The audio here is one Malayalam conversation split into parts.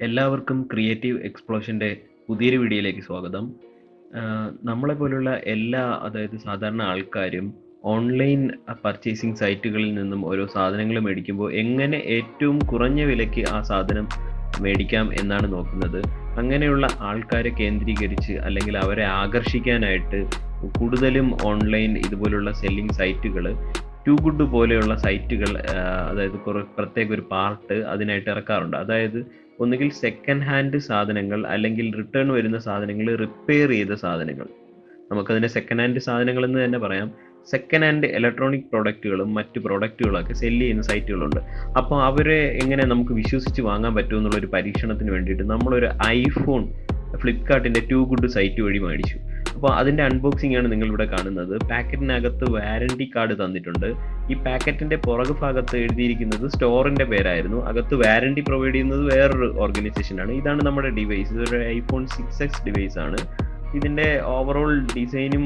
എല്ലാവർക്കും ക്രിയേറ്റീവ് എക്സ്പ്ലോഷൻ്റെ പുതിയൊരു വീഡിയോയിലേക്ക് സ്വാഗതം. നമ്മളെ പോലുള്ള അതായത് സാധാരണ ആൾക്കാരും ഓൺലൈൻ പർച്ചേസിംഗ് സൈറ്റുകളിൽ നിന്നും ഓരോ സാധനങ്ങൾ മേടിക്കുമ്പോൾ എങ്ങനെ ഏറ്റവും കുറഞ്ഞ വിലയ്ക്ക് ആ സാധനം മേടിക്കാം എന്നാണ് നോക്കുന്നത്. അങ്ങനെയുള്ള ആൾക്കാരെ കേന്ദ്രീകരിച്ച് അല്ലെങ്കിൽ അവരെ ആകർഷിക്കാനായിട്ട് കൂടുതലും ഓൺലൈൻ ഇതുപോലുള്ള സെല്ലിംഗ് സൈറ്റുകൾ ടു ഗുഡ് പോലെയുള്ള സൈറ്റുകൾ അതായത് പ്രത്യേക ഒരു പാർട്ട് അതിനായിട്ട് ഇറക്കാറുണ്ട്. അതായത് ഒന്നുകിൽ സെക്കൻഡ് ഹാൻഡ് സാധനങ്ങൾ അല്ലെങ്കിൽ റിട്ടേൺ വരുന്ന സാധനങ്ങൾ, റിപ്പയർ ചെയ്ത സാധനങ്ങൾ, നമുക്കതിനെ സെക്കൻഡ് ഹാൻഡ് സാധനങ്ങൾ എന്ന് തന്നെ പറയാം. സെക്കൻഡ് ഹാൻഡ് ഇലക്ട്രോണിക് പ്രോഡക്റ്റുകളും മറ്റ് പ്രോഡക്റ്റുകളൊക്കെ സെല്ല് ചെയ്യുന്ന സൈറ്റുകളുണ്ട്. അപ്പോൾ അവരെ എങ്ങനെ നമുക്ക് വിശ്വസിച്ച് വാങ്ങാൻ പറ്റും എന്നുള്ളൊരു പരീക്ഷണത്തിന് വേണ്ടിയിട്ട് നമ്മളൊരു ഐഫോൺ ഫ്ലിപ്കാർട്ടിൻ്റെ ടു ഗുഡ് സൈറ്റ് വഴി മേടിച്ചു. അപ്പോൾ അതിൻ്റെ അൺബോക്സിംഗ് ആണ് നിങ്ങളിവിടെ കാണുന്നത്. പാക്കറ്റിനകത്ത് വാരണ്ടി കാർഡ് തന്നിട്ടുണ്ട്. ഈ പാക്കറ്റിൻ്റെ പുറകു ഭാഗത്ത് എഴുതിയിരിക്കുന്നത് സ്റ്റോറിൻ്റെ പേരായിരുന്നു. അകത്ത് വാരണ്ടി പ്രൊവൈഡ് ചെയ്യുന്നത് വേറൊരു ഓർഗനൈസേഷനാണ്. ഇതാണ് നമ്മുടെ ഡിവൈസ്. ഇതൊരു ഐഫോൺ 6s ഡിവൈസ് ആണ്. ഇതിൻ്റെ ഓവറോൾ ഡിസൈനും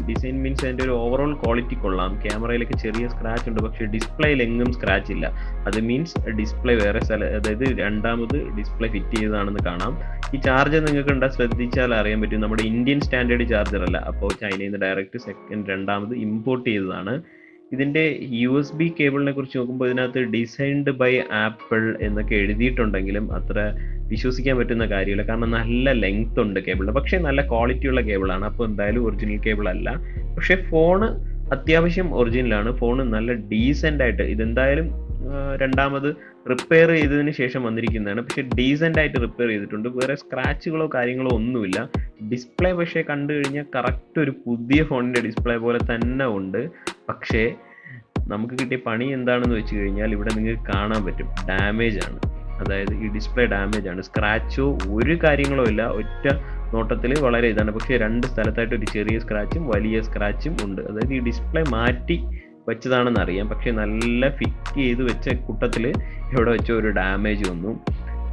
ഡിസൈൻ മീൻസ് അതിൻ്റെ ഒരു ഓവറോൾ ക്വാളിറ്റി കൊള്ളാം. ക്യാമറയിലൊക്കെ ചെറിയ സ്ക്രാച്ച് ഉണ്ട്, പക്ഷേ ഡിസ്പ്ലേയിൽ എങ്ങും സ്ക്രാച്ച് ഇല്ല. അത് മീൻസ് ഡിസ്പ്ലേ വേറെ അതായത് രണ്ടാമത് ഡിസ്പ്ലേ ഫിറ്റ് ചെയ്തതാണെന്ന് കാണാം. ഈ ചാർജർ നിങ്ങൾക്ക് ശ്രദ്ധിച്ചാൽ അറിയാൻ പറ്റും. നമ്മുടെ ഇന്ത്യൻ സ്റ്റാൻഡേർഡ് ചാർജർ അല്ല. അപ്പോൾ ചൈനയിൽ നിന്ന് ഡയറക്റ്റ് രണ്ടാമത് ഇമ്പോർട്ട് ചെയ്തതാണ്. ഇതിൻ്റെ USB കേബിളിനെ കുറിച്ച് നോക്കുമ്പോൾ ഇതിനകത്ത് ഡിസൈൻഡ് ബൈ ആപ്പിൾ എന്നൊക്കെ എഴുതിയിട്ടുണ്ടെങ്കിലും അത്ര വിശ്വസിക്കാൻ പറ്റുന്ന കാര്യമില്ല. കാരണം നല്ല ലെങ്ത് ഉണ്ട് കേബിളിന്, പക്ഷേ നല്ല ക്വാളിറ്റിയുള്ള കേബിളാണ്. അപ്പോൾ എന്തായാലും ഒറിജിനൽ കേബിൾ അല്ല. പക്ഷേ ഫോണ് അത്യാവശ്യം ഒറിജിനലാണ്. ഫോണ് നല്ല ഡീസൻ്റ് ആയിട്ട്, ഇതെന്തായാലും രണ്ടാമത് റിപ്പയർ ചെയ്തതിന് ശേഷം വന്നിരിക്കുന്നതാണ്. പക്ഷേ ഡീസൻ്റ് ആയിട്ട് റിപ്പയർ ചെയ്തിട്ടുണ്ട്. വേറെ സ്ക്രാച്ചുകളോ കാര്യങ്ങളോ ഒന്നുമില്ല. ഡിസ്പ്ലേ പക്ഷേ കണ്ടു കഴിഞ്ഞാൽ കറക്റ്റ് ഒരു പുതിയ ഫോണിൻ്റെ ഡിസ്പ്ലേ പോലെ തന്നെ ഉണ്ട്. പക്ഷേ നമുക്ക് കിട്ടിയ പണി എന്താണെന്ന് വെച്ച് കഴിഞ്ഞാൽ ഇവിടെ നിങ്ങൾക്ക് കാണാൻ പറ്റും, ഡാമേജ് ആണ്. അതായത് ഈ ഡിസ്പ്ലേ ഡാമേജ് ആണ്. സ്ക്രാച്ചോ ഒരു കാര്യങ്ങളോ ഇല്ല. ഒറ്റ നോട്ടത്തിൽ വളരെ ഇതാണ്. പക്ഷേ രണ്ട് സ്ഥലത്തായിട്ട് ഒരു ചെറിയ സ്ക്രാച്ചും വലിയ സ്ക്രാച്ചും ഉണ്ട്. അതായത് ഈ ഡിസ്പ്ലേ മാറ്റി വെച്ചതാണെന്ന് അറിയാം, പക്ഷേ നല്ല ഫിറ്റ് ചെയ്ത് വെച്ച കൂട്ടത്തിൽ എവിടെ വെച്ചോ ഒരു ഡാമേജ് വന്നു.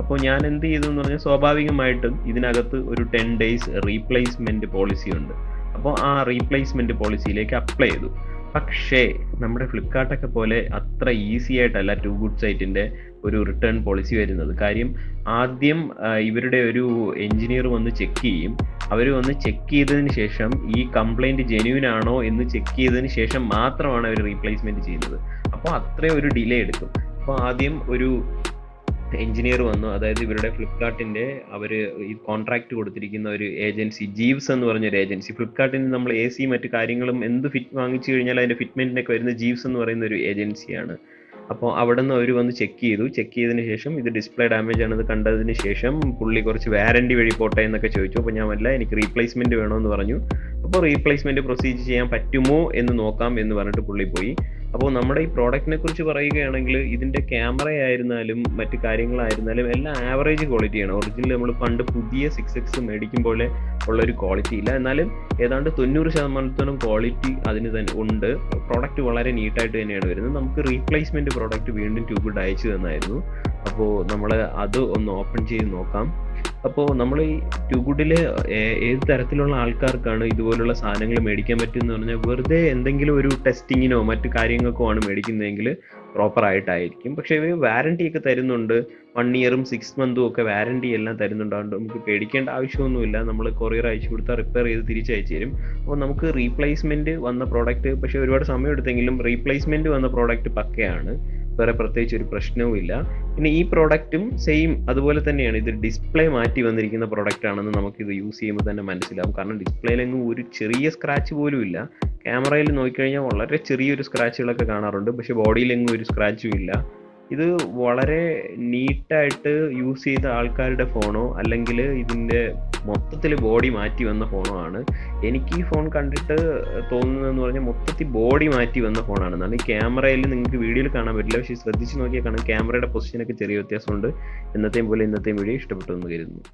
അപ്പോൾ ഞാൻ എന്ത് ചെയ്തു എന്ന് പറഞ്ഞാൽ, സ്വാഭാവികമായിട്ടും ഇതിനകത്ത് ഒരു 10 days റീപ്ലേസ്മെൻറ്റ് പോളിസി ഉണ്ട്. അപ്പോൾ ആ റീപ്ലേസ്മെൻറ്റ് പോളിസിയിലേക്ക് അപ്ലൈ ചെയ്തു. പക്ഷേ നമ്മുടെ ഫ്ലിപ്കാർട്ടൊക്കെ പോലെ അത്ര ഈസി ആയിട്ടല്ല ടു ഗുഡ് സൈറ്റിൻ്റെ ഒരു റിട്ടേൺ പോളിസി വരുന്നത്. കാര്യം ആദ്യം ഇവരുടെ ഒരു എഞ്ചിനീയർ വന്ന് ചെക്ക് ചെയ്യും. അവർ വന്ന് ചെക്ക് ചെയ്തതിന് ശേഷം ഈ കംപ്ലൈൻറ്റ് ജെന്യൂൻ ആണോ എന്ന് ചെക്ക് ചെയ്തതിന് ശേഷം മാത്രമാണ് അവർ റീപ്ലേസ്മെൻറ്റ് ചെയ്യുന്നത്. അപ്പോൾ അത്രയും ഒരു ഡിലേ എടുക്കും. അപ്പോൾ ആദ്യം ഒരു എഞ്ചിനീയർ വന്നു. അതായത് ഇവരുടെ ഫ്ലിപ്കാർട്ടിൻ്റെ അവർ ഈ കോൺട്രാക്ട് കൊടുത്തിരിക്കുന്ന ഒരു ഏജൻസി, ജീവ്സ് എന്ന് പറഞ്ഞൊരു ഏജൻസി. ഫ്ലിപ്കാർട്ടിന് നമ്മൾ AC മറ്റു കാര്യങ്ങളും എന്ത് ഫിറ്റ് വാങ്ങിച്ചു കഴിഞ്ഞാൽ അതിൻ്റെ ഫിറ്റ്മെൻറ്റിനൊക്കെ വരുന്ന ജീവ്സ് എന്ന് പറയുന്ന ഒരു ഏജൻസിയാണ്. അപ്പോൾ അവിടെ നിന്ന് അവർ വന്ന് ചെക്ക് ചെയ്തതിന് ശേഷം ഇത് ഡിസ്പ്ലേ ഡാമേജ് ആണെന്ന് കണ്ടതിന് ശേഷം പുള്ളി കുറച്ച് വാരണ്ടി വഴി പോട്ടെ എന്നൊക്കെ ചോദിച്ചു. അപ്പോൾ ഞാൻ വല്ല എനിക്ക് റീപ്ലേസ്മെൻറ്റ് വേണമെന്ന് പറഞ്ഞു. അപ്പോൾ റീപ്ലേസ്മെൻറ്റ് പ്രൊസീജ് ചെയ്യാൻ പറ്റുമോ എന്ന് നോക്കാം എന്ന് പറഞ്ഞിട്ട് പുള്ളി പോയി. അപ്പോൾ നമ്മുടെ ഈ പ്രോഡക്റ്റിനെ കുറിച്ച് പറയുകയാണെങ്കിൽ ഇതിൻ്റെ ക്യാമറ ആയിരുന്നാലും മറ്റു കാര്യങ്ങളായിരുന്നാലും എല്ലാം ആവറേജ് ക്വാളിറ്റിയാണ്. ഒറിജിനൽ നമ്മൾ പണ്ട് പുതിയ 6x മേടിക്കുമ്പോൾ ഉള്ളൊരു ക്വാളിറ്റി ഇല്ല. എന്നാലും ഏതാണ്ട് 90% ക്വാളിറ്റി അതിന് തന്നെ ഉണ്ട്. പ്രോഡക്റ്റ് വളരെ നീറ്റായിട്ട് തന്നെയാണ് വരുന്നത്. നമുക്ക് റീപ്ലേസ്മെൻറ്റ് പ്രോഡക്റ്റ് വീണ്ടും ടു ഗുഡ് അയച്ചു തന്നായിരുന്നു. അപ്പോൾ നമ്മൾ അത് ഒന്ന് ഓപ്പൺ ചെയ്ത് നോക്കാം. അപ്പോൾ നമ്മൾ ഈ ടു ഗുഡിൽ ഏത് തരത്തിലുള്ള ആൾക്കാർക്കാണ് ഇതുപോലുള്ള സാധനങ്ങൾ മേടിക്കാൻ പറ്റുമെന്ന് പറഞ്ഞാൽ, വെറുതെ എന്തെങ്കിലും ഒരു ടെസ്റ്റിങ്ങിനോ മറ്റു കാര്യങ്ങൾക്കോ ആണ് മേടിക്കുന്നതെങ്കിൽ പ്രോപ്പറായിട്ടായിരിക്കും. പക്ഷേ ഇവർ വാരണ്ടിയൊക്കെ തരുന്നുണ്ട്. 1 year-ഉം 6 months ഒക്കെ വാരണ്ടി എല്ലാം തരുന്നുണ്ടാകും. നമുക്ക് പേടിക്കേണ്ട ആവശ്യമൊന്നുമില്ല. നമ്മൾ കൊറിയർ അയച്ചു കൊടുത്താൽ റിപ്പയർ ചെയ്ത് തിരിച്ചയച്ചു തരും. അപ്പോൾ നമുക്ക് റീപ്ലേസ്മെൻറ്റ് വന്ന പ്രോഡക്റ്റ്, പക്ഷേ ഒരുപാട് സമയം എടുത്തെങ്കിലും റീപ്ലേസ്മെൻറ്റ് വന്ന പ്രോഡക്റ്റ് പക്കയാണ്. വേറെ പ്രത്യേകിച്ച് ഒരു പ്രശ്നവും ഇല്ല. പിന്നെ ഈ പ്രോഡക്റ്റും സെയിം അതുപോലെ തന്നെയാണ്. ഇത് ഡിസ്പ്ലേ മാറ്റി വന്നിരിക്കുന്ന പ്രോഡക്റ്റ് ആണെന്ന് നമുക്കിത് യൂസ് ചെയ്യുമ്പോൾ തന്നെ മനസ്സിലാവും. കാരണം ഡിസ്പ്ലേയിലെങ്ങും ഒരു ചെറിയ സ്ക്രാച്ച് പോലും ഇല്ല. ക്യാമറയിൽ നോക്കിക്കഴിഞ്ഞാൽ വളരെ ചെറിയൊരു സ്ക്രാച്ചുകളൊക്കെ കാണാറുണ്ട്, പക്ഷേ ബോഡിയിലെങ്ങും ഒരു സ്ക്രാച്ചും ഇല്ല. ഇത് വളരെ നീറ്റായിട്ട് യൂസ് ചെയ്ത ആൾക്കാരുടെ ഫോണോ അല്ലെങ്കിൽ ഇതിൻ്റെ മൊത്തത്തിൽ ബോഡി മാറ്റി വന്ന ഫോണോ ആണ്. എനിക്ക് ഈ ഫോൺ കണ്ടിട്ട് തോന്നുന്നതെന്ന് പറഞ്ഞാൽ മൊത്തത്തിൽ ബോഡി മാറ്റി വന്ന ഫോണാണെന്നാണ്. ഈ ക്യാമറയിൽ നിങ്ങൾക്ക് വീഡിയോയിൽ കാണാൻ പറ്റില്ല, പക്ഷേ ശ്രദ്ധിച്ച് നോക്കിയാൽ കാണാം ക്യാമറയുടെ പൊസിഷനൊക്കെ ചെറിയ വ്യത്യാസമുണ്ട്. ഇന്നത്തെയും വീഡിയോ ഇഷ്ടപ്പെട്ടു എന്ന് കരുതുന്നു.